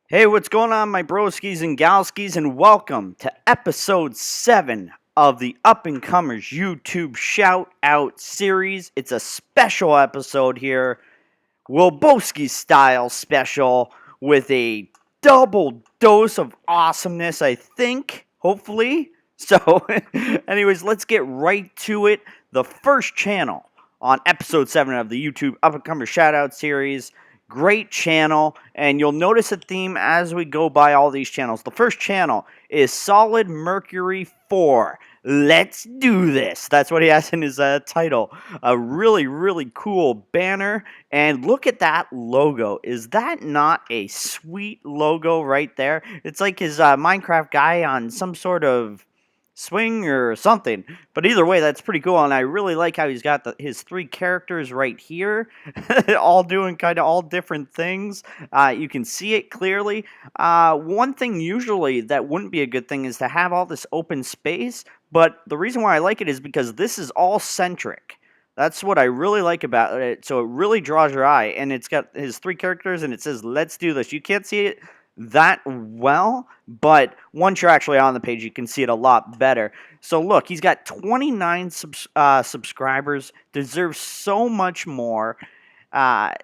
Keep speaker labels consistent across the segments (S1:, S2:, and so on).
S1: Hey, what's going on, my broskies and galskis, and welcome to episode 7 of the Up and Comers YouTube Shout Out series. It's a special episode here, Willboski style special, with a double dose of awesomeness, I think, hopefully. So, anyways, let's get right to it. The first channel on episode 7 of the YouTube Up and Comers Shout Out series. Great channel, and you'll notice a theme as we go by all these channels. The first channel is Solid Mercury 4. Let's do this. That's what he has in his title. A really, really cool banner. And look at that logo. Is that not a sweet logo right there? It's like his Minecraft guy on some sort of swing or something. But either way, that's pretty cool. And I really like how he's got his 3 characters right here, all doing kind of all different things. You can see it clearly. One thing usually that wouldn't be a good thing is to have all this open space. But the reason why I like it is because this is all centric. That's what I really like about it. So it really draws your eye. And it's got his 3 characters and it says, let's do this. You can't see it that well, but once you're actually on the page, you can see it a lot better. So look, he's got 29 subscribers, deserves so much more. I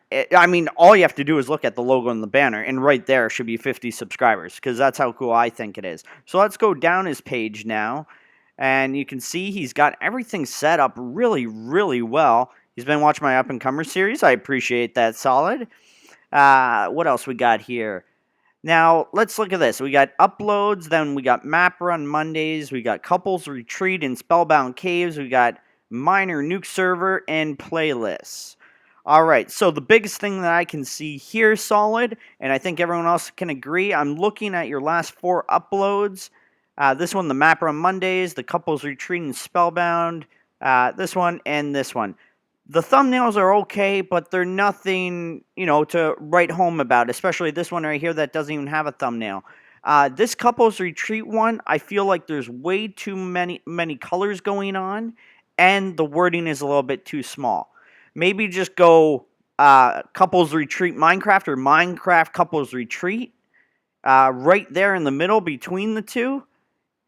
S1: mean, all you have to do is look at the logo and the banner, and right there should be 50 subscribers, because that's how cool I think it is. So let's go down his page now, and you can see he's got everything set up really, really well. He's been watching my up-and-comer series. I appreciate that, Solid. What else we got here? Now, let's look at this. We got uploads, then we got map run Mondays, we got couples retreat in Spellbound Caves, we got minor nuke server, and playlists. Alright, so the biggest thing that I can see here, Solid, and I think everyone else can agree, I'm looking at your last 4 uploads. This one, the map run Mondays, the couples retreat in Spellbound, this one, and this one. The thumbnails are okay, but they're nothing, to write home about, especially this one right here that doesn't even have a thumbnail. This couples retreat one, I feel like there's way too many colors going on, and the wording is a little bit too small. Maybe just go couples retreat Minecraft or Minecraft couples retreat right there in the middle between the two.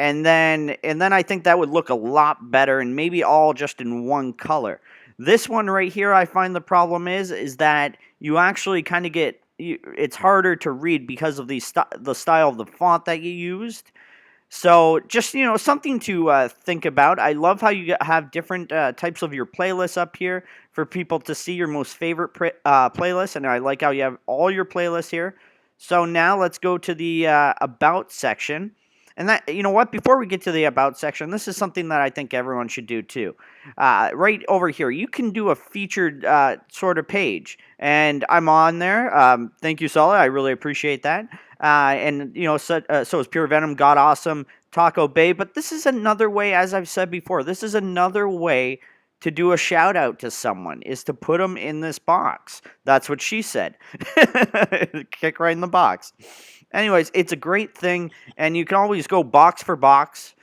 S1: And then I think that would look a lot better, and maybe all just in one color. This one right here, I find the problem is that you actually kind of get, it's harder to read because of the style of the font that you used. So just, something to think about. I love how you have different types of your playlists up here for people to see your most favorite playlists, and I like how you have all your playlists here. So now let's go to the About section. And that, you know what, before we get to the About section, this is something that I think everyone should do too. Right over here, you can do a featured sort of page. And I'm on there. Thank you, Solid. I really appreciate that. And, so is Pure Venom, God Awesome, Taco Bay. But this is another way, as I've said before, this is another way to do a shout out to someone, is to put them in this box. That's what she said. Kick right in the box. Anyways, it's a great thing, and you can always go box for box,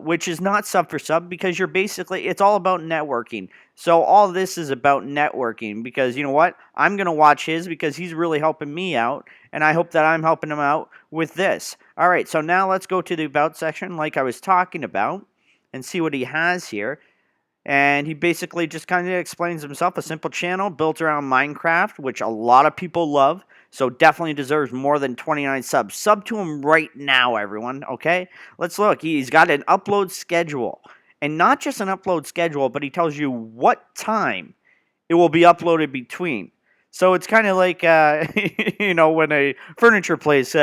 S1: which is not sub for sub, because you're basically, it's all about networking. So all this is about networking, because you know what? I'm going to watch his because he's really helping me out, and I hope that I'm helping him out with this. All right, so now let's go to the About section like I was talking about and see what he has here. And he basically just kind of explains himself, a simple channel built around Minecraft, which a lot of people love. So definitely deserves more than 29 subs. Sub to him right now, everyone, okay? Let's look. He's got an upload schedule. And not just an upload schedule, but he tells you what time it will be uploaded between. So it's kind of like, when a furniture place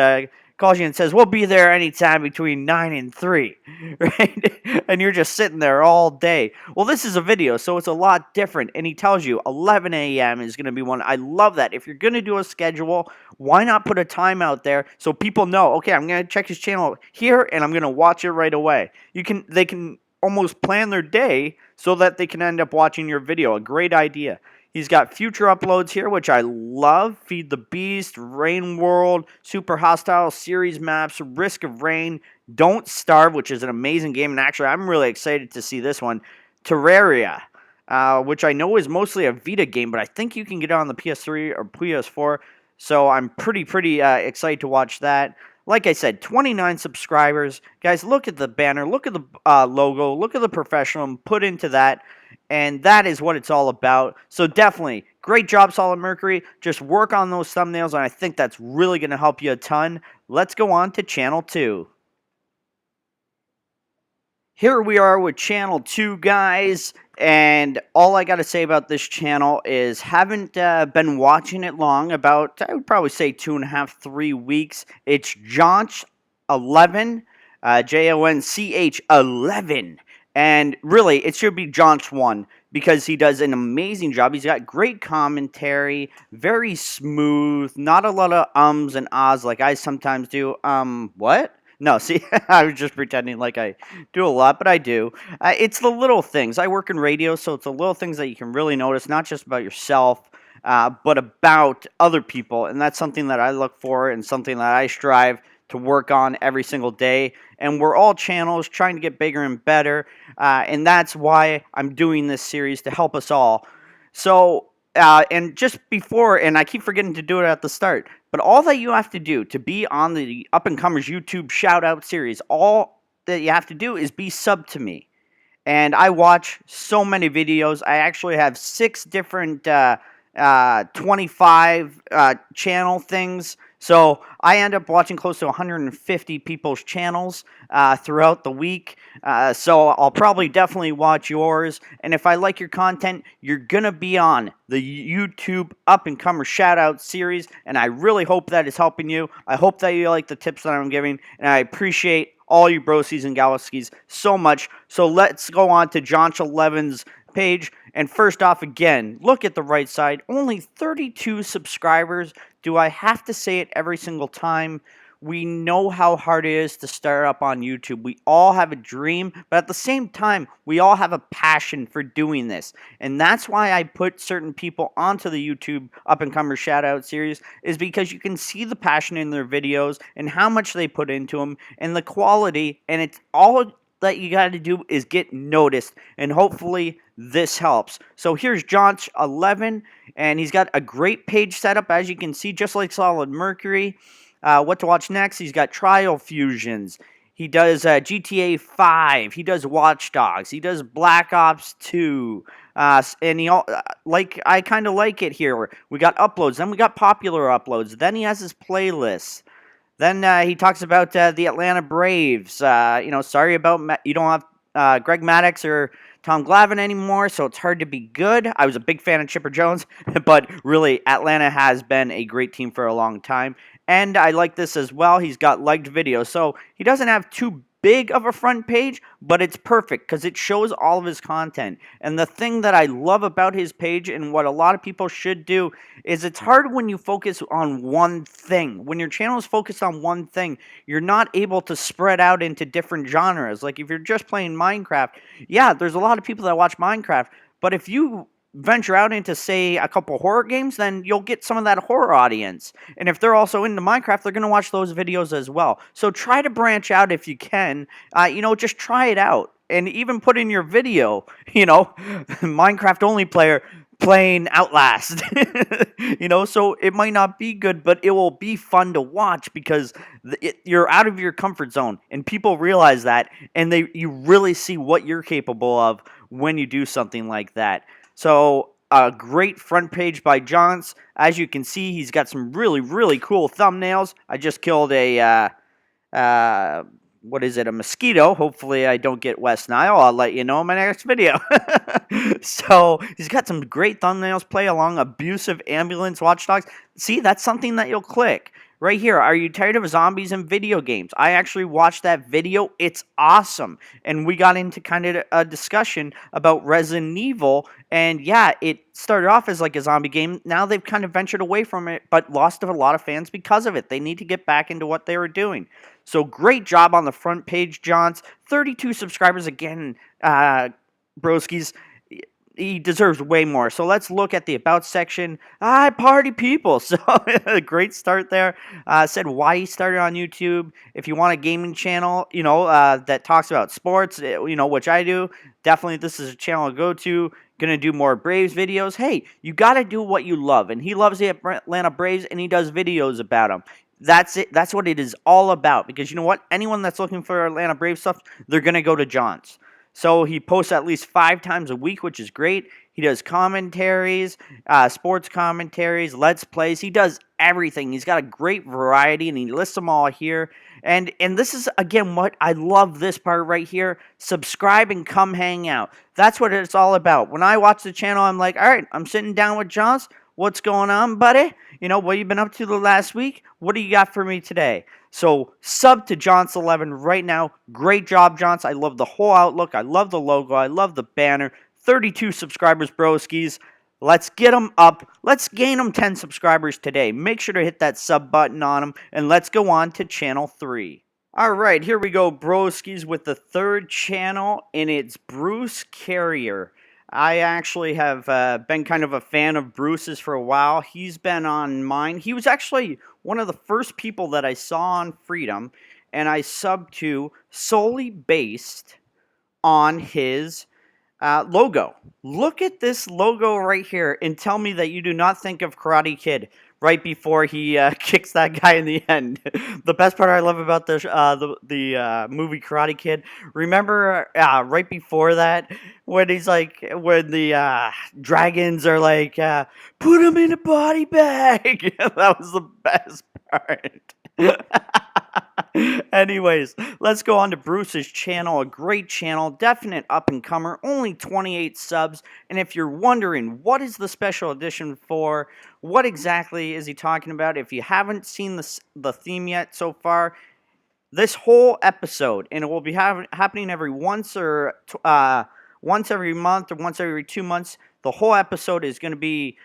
S1: calls you and says, we'll be there anytime between 9 and 3, right? And you're just sitting there all day. Well, this is a video, so it's a lot different. And he tells you 11 a.m. is going to be one. I love that. If you're going to do a schedule, why not put a time out there so people know, okay, I'm going to check his channel here, and I'm going to watch it right away. They can almost plan their day so that they can end up watching your video. A great idea. He's got future uploads here, which I love. Feed the Beast, Rain World, Super Hostile, Series Maps, Risk of Rain, Don't Starve, which is an amazing game. And actually, I'm really excited to see this one. Terraria, which I know is mostly a Vita game, but I think you can get it on the PS3 or PS4. So I'm pretty excited to watch that. Like I said, 29 subscribers. Guys, look at the banner, look at the logo, look at the professional put into that. And that is what it's all about. So definitely, great job, Solid Mercury. Just work on those thumbnails, and I think that's really going to help you a ton. Let's go on to Channel 2. Here we are with Channel 2, guys, and all I got to say about this channel is haven't been watching it long, about, I would probably say 2.5, 3 weeks. It's Jonch11, Jonch 11, and really, it should be Jonch1, because he does an amazing job. He's got great commentary, very smooth, not a lot of ums and ahs like I sometimes do. What? No, see, I was just pretending like I do a lot, but I do. It's the little things. I work in radio, so it's the little things that you can really notice, not just about yourself, but about other people. And that's something that I look for and something that I strive to work on every single day. And we're all channels trying to get bigger and better. And that's why I'm doing this series, to help us all. So, and just before, and I keep forgetting to do it at the start, but all that you have to do to be on the Up and Comers YouTube Shoutout series, all that you have to do is be sub to me. And I watch so many videos. I actually have 6 different 25 channel things. So I end up watching close to 150 people's channels throughout the week. So I'll probably definitely watch yours. And if I like your content, you're going to be on the YouTube Up and Comer Shoutout series. And I really hope that is helping you. I hope that you like the tips that I'm giving. And I appreciate all you brosies and galskies so much. So let's go on to Jonch11's page. And first off, again, look at the right side. Only 32 subscribers. Do I have to say it every single time? We know how hard it is to start up on YouTube. We all have a dream, but at the same time, we all have a passion for doing this. And that's why I put certain people onto the YouTube Up and Comer Shoutout series, is because you can see the passion in their videos and how much they put into them and the quality, and it's all that you got to do is get noticed, and hopefully this helps. So here's Jonch11, and he's got a great page setup, as you can see, just like Solid Mercury. What to watch next? He's got Trial Fusions. He does GTA 5. He does Watch Dogs. He does Black Ops 2. And I kind of like it here. We got uploads. Then we got popular uploads. Then he has his playlists. Then he talks about the Atlanta Braves. Sorry about you don't have Greg Maddux or Tom Glavine anymore, so it's hard to be good. I was a big fan of Chipper Jones, but really, Atlanta has been a great team for a long time. And I like this as well. He's got liked videos, so he doesn't have too big of a front page, but it's perfect because it shows all of his content. And the thing that I love about his page, and what a lot of people should do, is it's hard when you focus on one thing. When your channel is focused on one thing, you're not able to spread out into different genres. Like if you're just playing Minecraft, yeah, there's a lot of people that watch Minecraft, but if you venture out into, say, a couple horror games, then you'll get some of that horror audience. And if they're also into Minecraft, they're going to watch those videos as well. So try to branch out if you can. Just try it out. And even put in your video, Minecraft only player playing Outlast. So it might not be good, but it will be fun to watch because you're out of your comfort zone. And people realize that, and you really see what you're capable of when you do something like that. So, a great front page by Jonch. As you can see, he's got some really, really cool thumbnails. I just killed a mosquito. Hopefully I don't get West Nile. I'll let you know in my next video. So, he's got some great thumbnails. Play along abusive ambulance watchdogs. See, that's something that you'll click. Right here, are you tired of zombies in video games? I actually watched that video. It's awesome. And we got into kind of a discussion about Resident Evil. And yeah, it started off as like a zombie game. Now they've kind of ventured away from it, but lost a lot of fans because of it. They need to get back into what they were doing. So great job on the front page, Jonch. 32 subscribers again, broskies. he deserves way more. So let's look at the about section. Party people. So a great start there. Said why he started on YouTube. If you want a gaming channel, that talks about sports, which I do, definitely this is a channel to go to. Gonna do more Braves videos. Hey, you gotta do what you love, and he loves the Atlanta Braves, and he does videos about them. That's it. That's what it is all about. Because you know what? Anyone that's looking for Atlanta Braves stuff, they're gonna go to John's. So he posts at least 5 times a week, which is great. He does commentaries, sports commentaries, let's plays. He does everything. He's got a great variety, and he lists them all here. And this is, again, what I love this part right here. Subscribe and come hang out. That's what it's all about. When I watch the channel, I'm like, all right, I'm sitting down with Johns. What's going on, buddy? What you been up to the last week? What do you got for me today? So sub to Johns11 right now. Great job, Johns. I love the whole outlook. I love the logo. I love the banner. 32 subscribers, broskies. Let's get them up. Let's gain them 10 subscribers today. Make sure to hit that sub button on them, and let's go on to channel 3. All right, here we go, broskies, with the third channel, and it's Bruce Carrier. I actually have been kind of a fan of Bruce's for a while. He's been on mine. He was actually one of the first people that I saw on Freedom, and I subbed to solely based on his logo. Look at this logo right here and tell me that you do not think of Karate Kid right before he kicks that guy in the end. The best part I love about the movie Karate Kid, remember right before that when he's like, when the dragons are like, put him in a body bag. That was the best part. Anyways, let's go on to Bruce's channel. A great channel, definite up-and-comer, only 28 subs. And if you're wondering, what is the special edition for? What exactly is he talking about? If you haven't seen the theme yet so far, this whole episode, and it will be happening every once every month or once every 2 months, the whole episode is going to be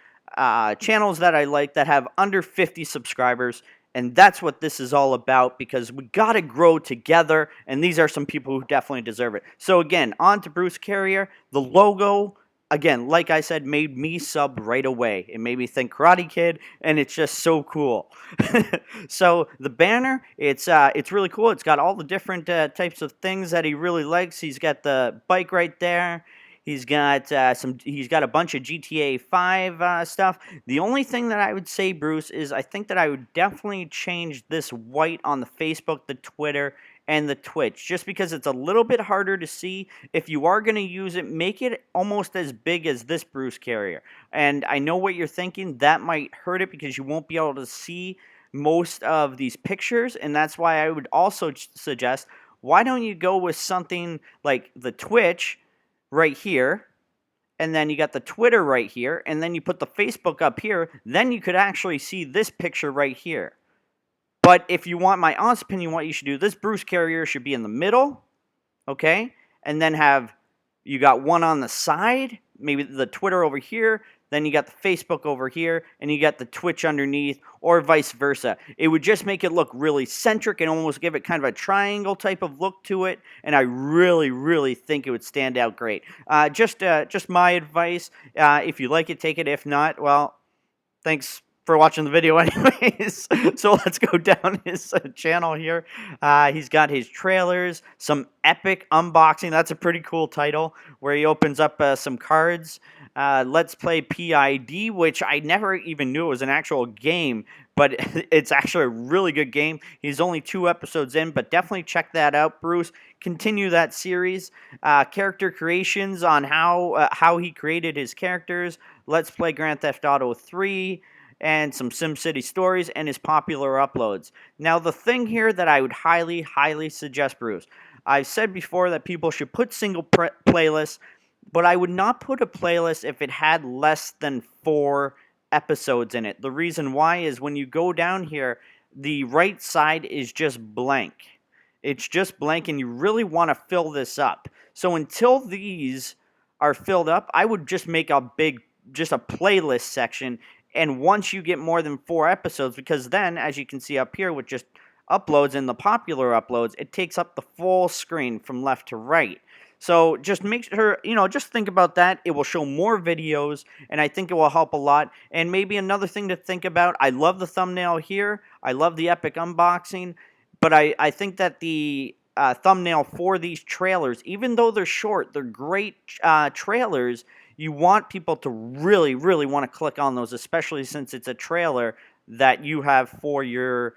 S1: channels that I like that have under 50 subscribers. And that's what this is all about, because we got to grow together, and these are some people who definitely deserve it. So again, on to Bruce Carrier. The logo, again, like I said, made me sub right away. It made me think Karate Kid, and it's just so cool. So the banner, it's really cool. It's got all the different types of things that he really likes. He's got the bike right there. He's got He's got a bunch of GTA 5 stuff. The only thing that I would say, Bruce, is I think that I would definitely change this white on the Facebook, the Twitter, and the Twitch, just because it's a little bit harder to see. If you are going to use it, make it almost as big as this Bruce Carrier. And I know what you're thinking. That might hurt it because you won't be able to see most of these pictures, and that's why I would also suggest, why don't you go with something like the Twitch right here, and then you got the Twitter right here, and then you put the Facebook up here, then you could actually see this picture right here. But if you want my honest opinion, what you should do, this Bruce Carrier should be in the middle, okay? And then you got one on the side, maybe the Twitter over here, then you got the Facebook over here, and you got the Twitch underneath, or vice versa. It would just make it look really centric and almost give it kind of a triangle type of look to it, and I really, really think it would stand out great. Just my advice. If you like it, take it. If not, well, thanks for watching the video anyways. So let's go down his channel here. He's got his trailers, some epic unboxing. That's a pretty cool title, where he opens up some cards. Let's Play PID, which I never even knew was an actual game, but it's actually a really good game. He's only 2 episodes in, but definitely check that out, Bruce. Continue that series. Character creations on how he created his characters. Let's Play Grand Theft Auto 3. And some SimCity stories, and his popular uploads. Now, the thing here that I would highly, highly suggest, Bruce, I've said before that people should put single playlists, but I would not put a playlist if it had less than 4 episodes in it. The reason why is when you go down here, the right side is just blank. It's just blank, and you really want to fill this up. So until these are filled up, I would just make a playlist section. And once you get more than 4 episodes, because then, as you can see up here with just uploads and the popular uploads, it takes up the full screen from left to right. So just make sure, just think about that. It will show more videos, and I think it will help a lot. And maybe another thing to think about, I love the thumbnail here. I love the epic unboxing, but I think that the thumbnail for these trailers, even though they're short, they're great trailers. You want people to really, really want to click on those, especially since it's a trailer that you have for your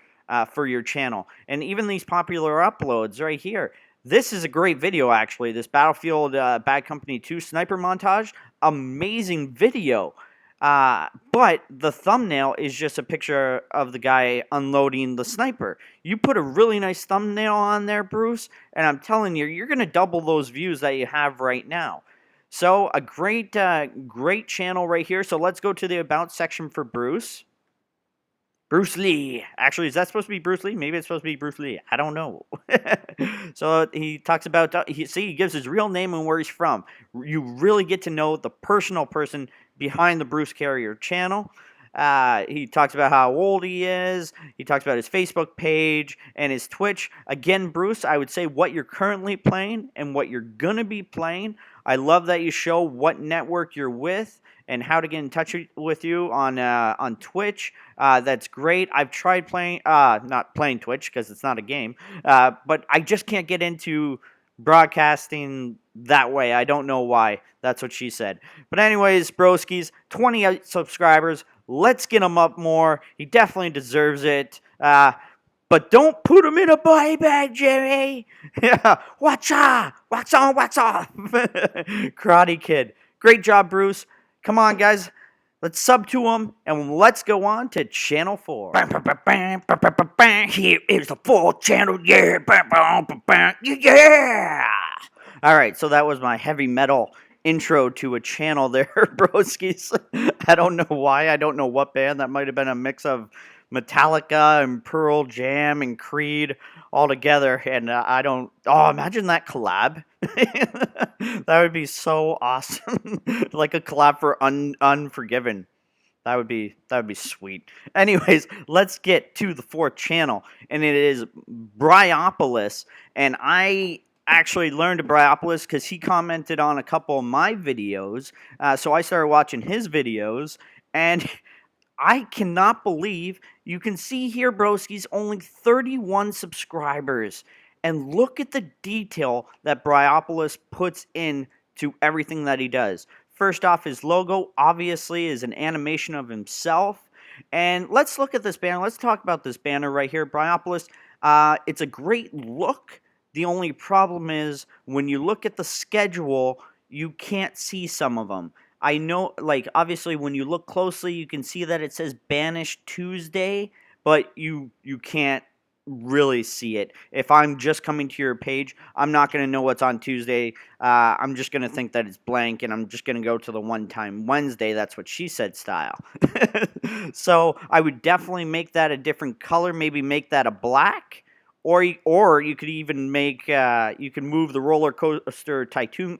S1: channel. And even these popular uploads right here. This is a great video, actually. This Battlefield Bad Company 2 sniper montage, amazing video. But the thumbnail is just a picture of the guy unloading the sniper. You put a really nice thumbnail on there, Bruce, and I'm telling you, you're going to double those views that you have right now. So a great channel right here. So let's go to the About section for Bruce. Bruce Lee. Actually, is that supposed to be Bruce Lee? Maybe it's supposed to be Bruce Lee. I don't know. So he talks about, he gives his real name and where he's from. You really get to know the personal person behind the Bruce Carrier channel. He talks about how old he is. He talks about his Facebook page and his Twitch. Again, Bruce, I would say what you're currently playing and what you're going to be playing. I love that you show what network you're with and how to get in touch with you on Twitch. That's great. I've tried playing, not playing Twitch because it's not a game, but I just can't get into broadcasting that way. I don't know why. That's what she said. But anyways, broskies, 28 subscribers. Let's get him up more. He definitely deserves it. But don't put him in a body bag, Jimmy. Yeah, watch out. Wax on, wax off. Karate Kid. Great job, Bruce. Come on, guys. Let's sub to him, and let's go on to Channel 4. Here is the full channel, yeah. Yeah. All right, so that was my heavy metal intro to a channel there, broskies. I don't know why. I don't know what band. That might have been a mix of Metallica and Pearl Jam and Creed all together. And I don't... Oh, imagine that collab. That would be so awesome. Like a collab for Unforgiven. That would be sweet. Anyways, let's get to the fourth channel, and it is Bryopolis. And I actually learned of Bryopolis because he commented on a couple of my videos. So I started watching his videos, and I cannot believe you can see here, broskies, only 31 subscribers. And look at the detail that Bryopolis puts in to everything that he does. First off, his logo obviously is an animation of himself. And let's look at this banner. Let's talk about this banner right here, Bryopolis. It's a great look. The only problem is when you look at the schedule, you can't see some of them. I know, like, obviously when you look closely, you can see that it says Banished Tuesday, but you can't really see it. If I'm just coming to your page, I'm not going to know what's on Tuesday. I'm just going to think that it's blank, and I'm just going to go to the one-time Wednesday. That's what she said style. So I would definitely make that a different color. Maybe make that a black. Or you could even make, you can move the roller coaster Tycoon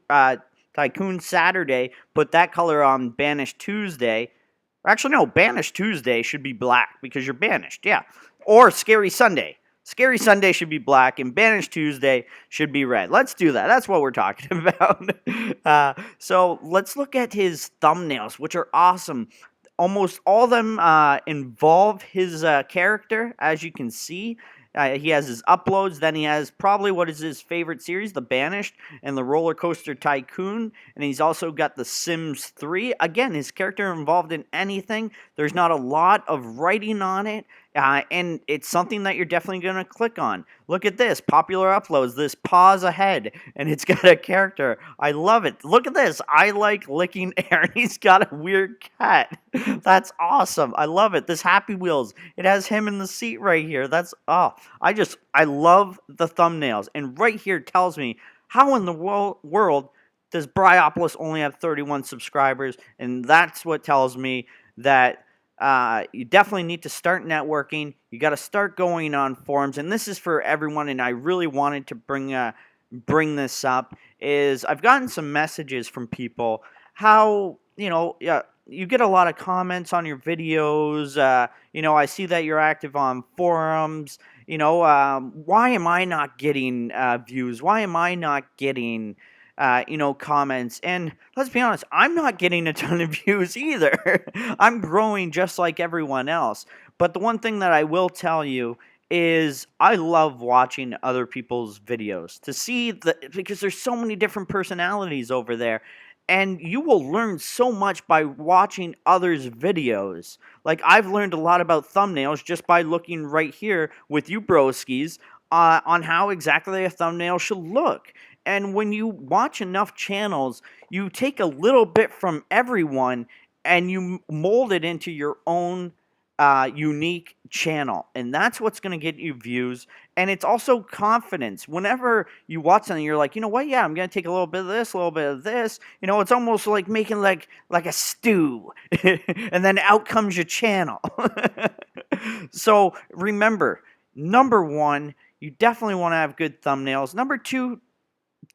S1: Saturday, put that color on Banished Tuesday. Actually, no, Banished Tuesday should be black because you're banished, yeah. Or Scary Sunday. Scary Sunday should be black, and Banished Tuesday should be red. Let's do that. That's what we're talking about. So let's look at his thumbnails, which are awesome. Almost all of them involve his character, as you can see. He has his uploads, then he has probably what is his favorite series, The Banished and the Roller Coaster Tycoon, and he's also got The Sims 3. Again, his character involved in anything. There's not a lot of writing on it, and it's something that you're definitely going to click on. Look at this, popular uploads, this pause ahead, and it's got a character. I love it. Look at this, I like licking air, and he's got a weird cat. That's awesome. I love it. This Happy Wheels, it has him in the seat right here. That's, oh, I love the thumbnails, and right here tells me how in the world does Bryopolis only have 31 subscribers, and that's what tells me that you definitely need to start networking. You got to start going on forums, and this is for everyone, and I really wanted to bring this up, is I've gotten some messages from people how, you get a lot of comments on your videos. I see that you're active on forums. Why am I not getting views? Why am I not getting comments. And let's be honest, I'm not getting a ton of views either. I'm growing just like everyone else. But the one thing that I will tell you is I love watching other people's videos to see because there's so many different personalities over there. And you will learn so much by watching others' videos. Like, I've learned a lot about thumbnails just by looking right here with you broskies on how exactly a thumbnail should look. And when you watch enough channels, you take a little bit from everyone and you mold it into your own unique channel. And that's what's going to get you views. And it's also confidence. Whenever you watch something, you're like, you know what? Yeah, I'm going to take a little bit of this, a little bit of this. It's almost like making like a stew. And then out comes your channel. So remember, number one, you definitely want to have good thumbnails. Number two,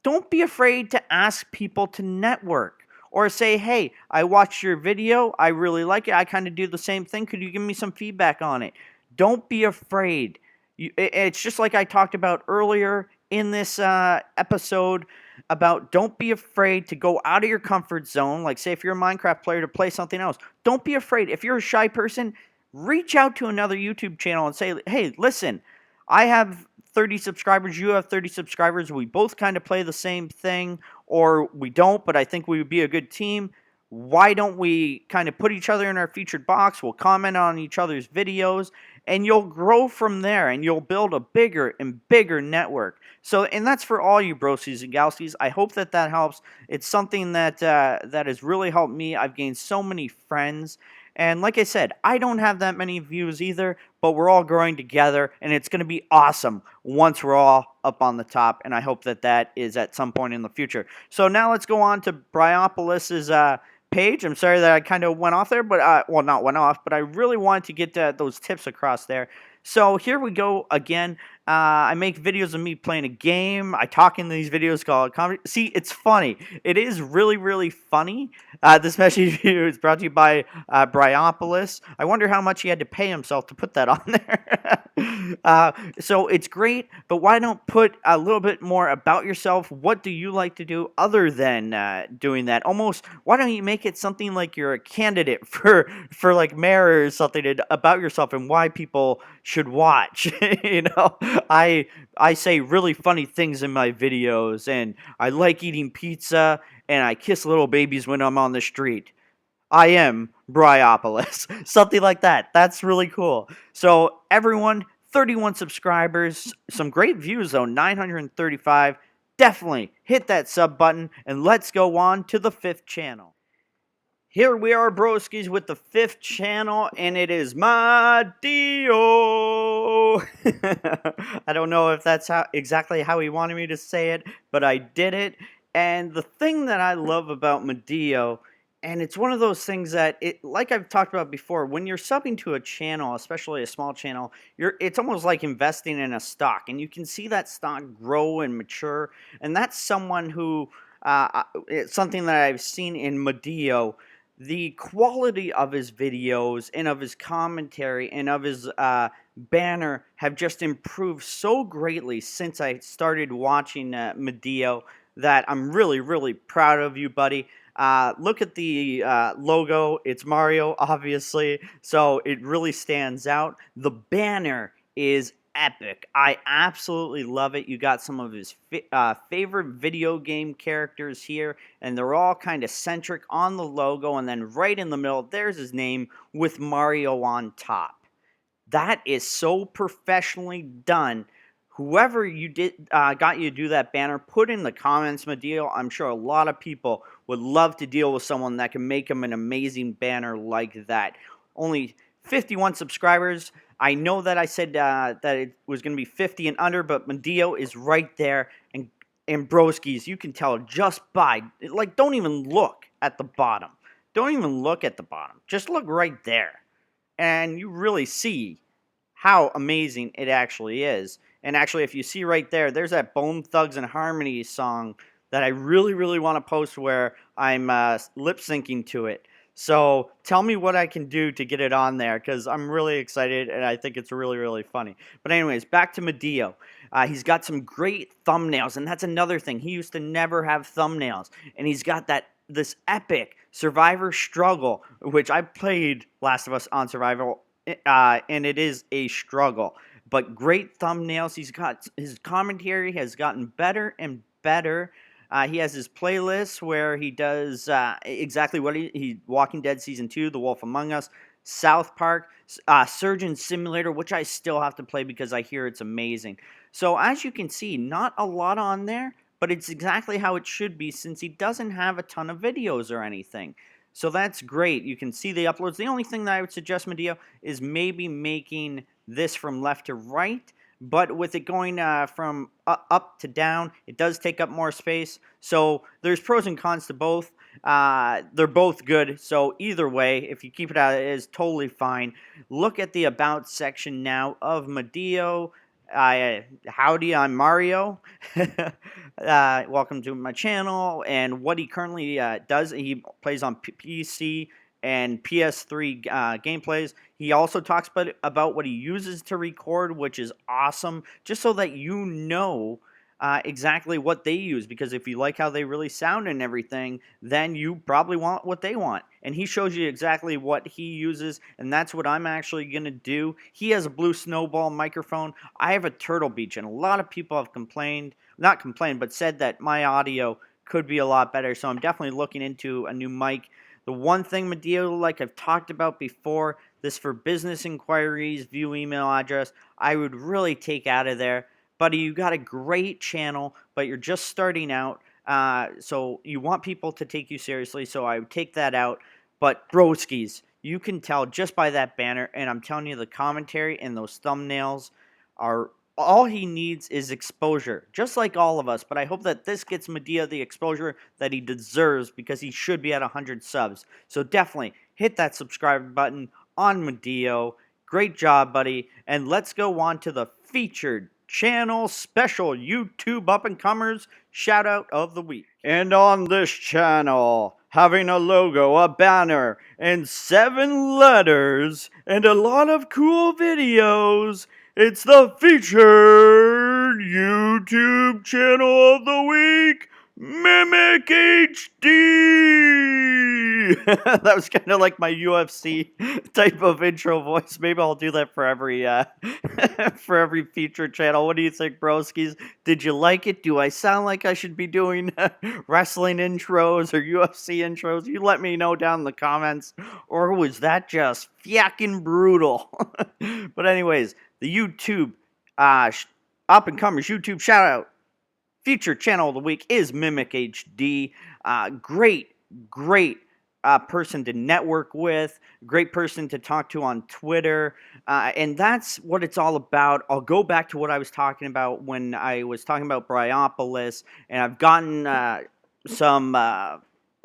S1: don't be afraid to ask people to network or say, hey, I watched your video. I really like it. I kind of do the same thing. Could you give me some feedback on it? Don't be afraid. It's just like I talked about earlier in this episode about don't be afraid to go out of your comfort zone. Like, say, if you're a Minecraft player, to play something else. Don't be afraid. If you're a shy person, reach out to another YouTube channel and say, hey, listen, I have 30 subscribers, you have 30 subscribers, we both kind of play the same thing, or we don't, but I think we would be a good team. Why don't we kind of put each other in our featured box? We'll comment on each other's videos, and you'll grow from there, and you'll build a bigger and bigger network. So, and that's for all you broskies and galskies. I hope that helps. It's something that has really helped me. I've gained so many friends. And like I said, I don't have that many views either, but we're all growing together, and it's going to be awesome once we're all up on the top, and I hope that is at some point in the future. So now let's go on to Bryopolis's page. I'm sorry that I kind of went off there, but, well, not went off, but I really wanted to get those tips across there. So here we go again. I make videos of me playing a game. I talk in these videos called comedy. See, it's funny. It is really, really funny. This message is brought to you by Bryopolis. I wonder how much he had to pay himself to put that on there. So it's great, but why don't put a little bit more about yourself? What do you like to do other than doing that? Almost, why don't you make it something like you're a candidate for like mayor or something about yourself and why people should watch? I say really funny things in my videos, and I like eating pizza, and I kiss little babies when I'm on the street. I am Bryopolis. Something like that. That's really cool. So everyone, 31 subscribers, some great views though, 935. Definitely hit that sub button, and let's go on to the 5th channel. Here we are, broskies, with the 5th channel, and it is Maaadio. I don't know if that's exactly how he wanted me to say it, but I did it. And the thing that I love about Maaadio, and it's one of those things that, like I've talked about before, when you're subbing to a channel, especially a small channel, it's almost like investing in a stock, and you can see that stock grow and mature. And that's someone who, it's something that I've seen in Maaadio. The quality of his videos and of his commentary and of his banner have just improved so greatly since I started watching Maaadio that I'm really, really proud of you, buddy. Look at the logo. It's Mario, obviously, so it really stands out. The banner is epic. I absolutely love it. You got some of his favorite video game characters here, and they're all kind of centric on the logo, and then right in the middle, there's his name with Mario on top. That is so professionally done. Whoever you got you to do that banner, put in the comments, Maaadio. I'm sure a lot of people would love to deal with someone that can make them an amazing banner like that. Only 51 subscribers. I know that I said that it was going to be 50 and under, but Maaadio is right there. And broskies, you can tell just by, like, don't even look at the bottom. Don't even look at the bottom. Just look right there. And you really see how amazing it actually is. And actually, if you see right there, there's that Bone Thugs and Harmony song that I really, really want to post where I'm lip-syncing to it. So tell me what I can do to get it on there because I'm really excited and I think it's really, really funny. But, anyways, back to Maaadio. He's got some great thumbnails, and that's another thing. He used to never have thumbnails, and he's got this epic Survivor struggle, which I played Last of Us on Survival, and it is a struggle. But great thumbnails. His commentary has gotten better and better. He has his playlist where he does exactly what he Walking Dead Season 2, The Wolf Among Us, South Park, Surgeon Simulator, which I still have to play because I hear it's amazing. So as you can see, not a lot on there, but it's exactly how it should be since he doesn't have a ton of videos or anything. So that's great. You can see the uploads. The only thing that I would suggest, Maaadio, is maybe making this from left to right. But with it going from up to down, it does take up more space. So there's pros and cons to both. They're both good. So either way, if you keep it as it is, totally fine. Look at the About section now of Maaadio. Howdy, I'm Maaadio. Welcome to my channel. And what he currently does, he plays on PC and PS3 gameplays. He also talks about what he uses to record, which is awesome, just so that you know exactly what they use, because if you like how they really sound and everything, then you probably want what they want. And he shows you exactly what he uses, and that's what I'm actually going to do. He has a Blue Snowball microphone. I have a Turtle Beach, and a lot of people have not complained, but said that my audio could be a lot better, so I'm definitely looking into a new mic. The one thing, Maaadio, like I've talked about before, this for business inquiries, view email address, I would really take out of there. Buddy, you got a great channel, but you're just starting out, so you want people to take you seriously, so I would take that out. But broskies, you can tell just by that banner, and I'm telling you, the commentary and those thumbnails are... All he needs is exposure, just like all of us, but I hope that this gets Maaadio the exposure that he deserves because he should be at 100 subs. So definitely hit that subscribe button on Maaadio. Great job, buddy. And let's go on to the featured channel special YouTube up-and-comers shout-out of the week. And on this channel, having a logo, a banner, and 7 letters, and a lot of cool videos, it's the featured YouTube channel of the week, Mimic HD. That was kind of like my UFC type of intro voice. Maybe I'll do that for every for every featured channel. What do you think, broskies? Did you like it? Do I sound like I should be doing wrestling intros or UFC intros? You let me know down in the comments. Or was that just fucking brutal? But anyways, the YouTube up-and-comers YouTube shout-out featured channel of the week is Mimic HD. Great person to network with, great person to talk to on Twitter, and that's what it's all about. I'll go back to what I was talking about when I was talking about Bryopolis, and I've gotten some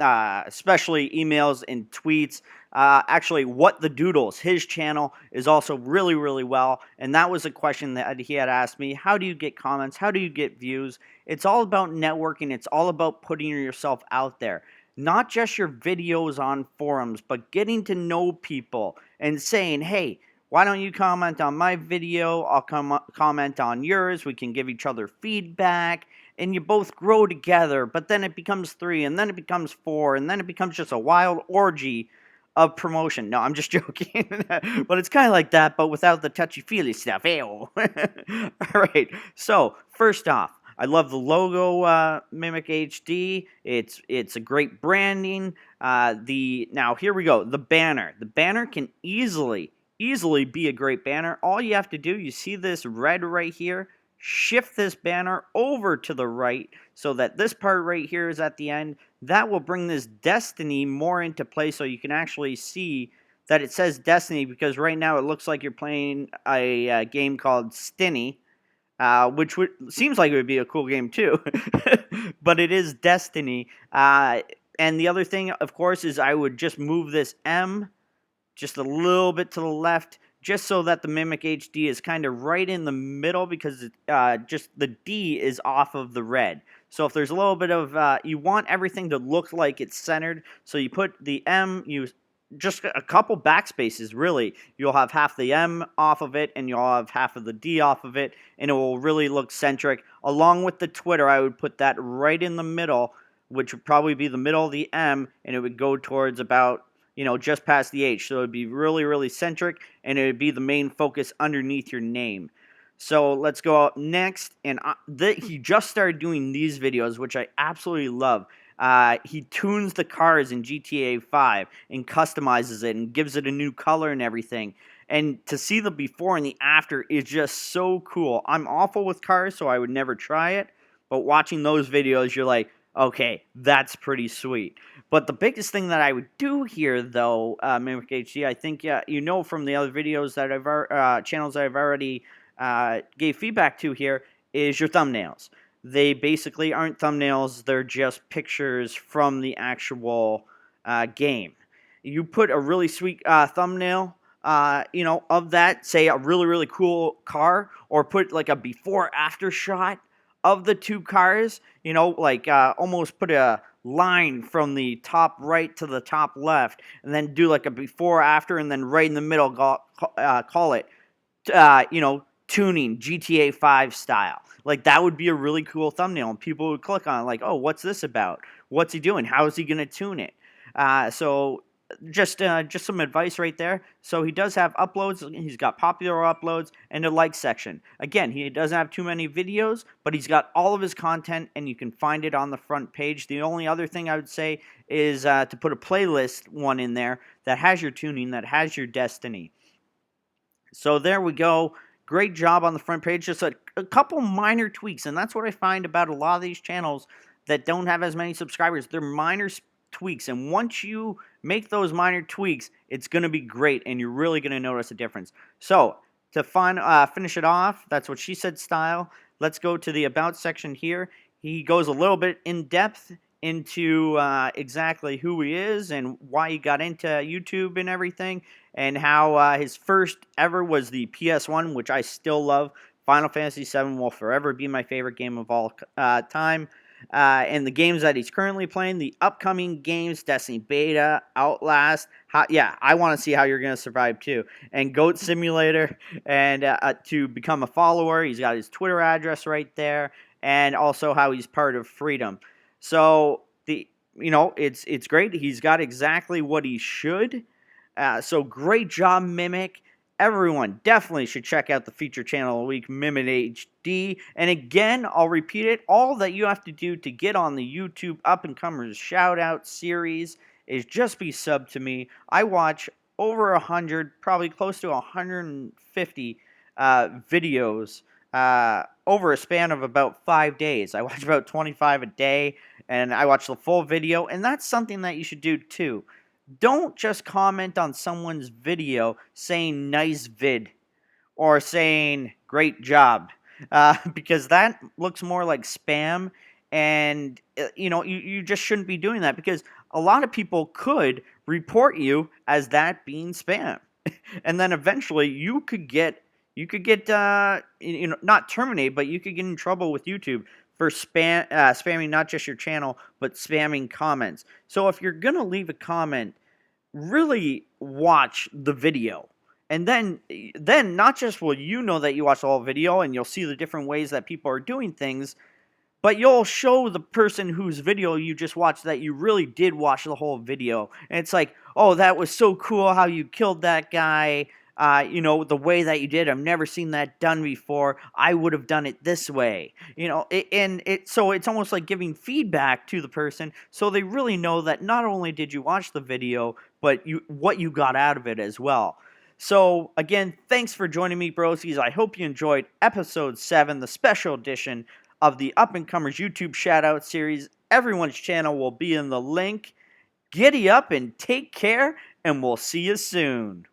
S1: especially emails and tweets. Actually, What the Doodles, his channel is also really, really well, and that was a question that he had asked me. How do you get comments? How do you get views? It's all about networking. It's all about putting yourself out there. Not just your videos on forums, but getting to know people and saying, hey, why don't you comment on my video? I'll comment on yours. We can give each other feedback. And you both grow together, but then it becomes 3, and then it becomes 4, and then it becomes just a wild orgy of promotion. No, I'm just joking. But it's kind of like that, but without the touchy-feely stuff. All right, so first off, I love the logo, Mimic HD. It's a great branding. Now, here we go, the banner. The banner can easily be a great banner. All you have to do, you see this red right here? Shift this banner over to the right so that this part right here is at the end. That will bring this Destiny more into play so you can actually see that it says Destiny, because right now it looks like you're playing a game called Stinny, which seems like it would be a cool game too, but it is Destiny. And the other thing, of course, is I would just move this M just a little bit to the left, just so that the Mimic HD is kind of right in the middle, because just the D is off of the red. So if there's a little bit of, you want everything to look like it's centered, so you put the M, you just a couple backspaces, really. You'll have half the M off of it, and you'll have half of the D off of it, and it will really look centric. Along with the Twitter, I would put that right in the middle, which would probably be the middle of the M, and it would go towards about, just past the H. So it would be really, really centric, and it would be the main focus underneath your name. So let's go up next, and he just started doing these videos, which I absolutely love. He tunes the cars in GTA 5 and customizes it and gives it a new color and everything. And to see the before and the after is just so cool. I'm awful with cars, so I would never try it. But watching those videos, you're like, okay, that's pretty sweet. But the biggest thing that I would do here, though, Mimic HD, I think from the other videos that channels that I've already gave feedback to here, is your thumbnails. They basically aren't thumbnails, they're just pictures from the actual game. You put a really sweet thumbnail, of that, say a really, really cool car, or put like a before-after shot of the two cars, almost put a line from the top right to the top left, and then do like a before-after, and then right in the middle, call it, tuning GTA 5 style. Like, that would be a really cool thumbnail, and people would click on it like, oh, what's this about? What's he doing? How is he going to tune it? So just some advice right there. So he does have uploads. He's got popular uploads and a like section. Again, he doesn't have too many videos, but he's got all of his content, and you can find it on the front page. The only other thing I would say is to put a playlist one in there that has your tuning, that has your destiny. So there we go. Great job on the front page. Just a couple minor tweaks, and that's what I find about a lot of these channels that don't have as many subscribers. They're minor tweaks, and once you make those minor tweaks, it's going to be great, and you're really going to notice a difference. So to finish it off, that's what she said style. Let's go to the about section here. He goes a little bit in depth into exactly who he is and why he got into YouTube and everything, and how his first ever was the PS1, which I still love. Final Fantasy VII will forever be my favorite game of all time. And the games that he's currently playing, the upcoming games, Destiny Beta, Outlast, I want to see how you're going to survive too, and Goat Simulator, and to become a follower, he's got his Twitter address right there, and also how he's part of Freedom. So it's great. He's got exactly what he should. So great job, Mimic. Everyone definitely should check out the feature channel of the week, Mimic HD. And again, I'll repeat it. All that you have to do to get on the YouTube Up and Comers Shoutout series is just be subbed to me. I watch over 100, probably close to 150 videos over a span of about 5 days. I watch about 25 a day, and I watch the full video, and that's something that you should do too. Don't just comment on someone's video saying nice vid or saying great job, because that looks more like spam, and you just shouldn't be doing that, because a lot of people could report you as that being spam, and then eventually you could get not terminated, but you could get in trouble with YouTube for spamming not just your channel, but spamming comments. So if you're going to leave a comment, really watch the video. And then not just will you know that you watched the whole video, and you'll see the different ways that people are doing things, but you'll show the person whose video you just watched that you really did watch the whole video. And it's like, oh, that was so cool how you killed that guy. The way that you did, I've never seen that done before. I would have done it this way. So it's almost like giving feedback to the person, so they really know that not only did you watch the video, but what you got out of it as well. So again, thanks for joining me, broskies. I hope you enjoyed episode 7, the special edition of the Up and Comers YouTube Shoutout series. Everyone's channel will be in the link. Giddy up and take care, and we'll see you soon.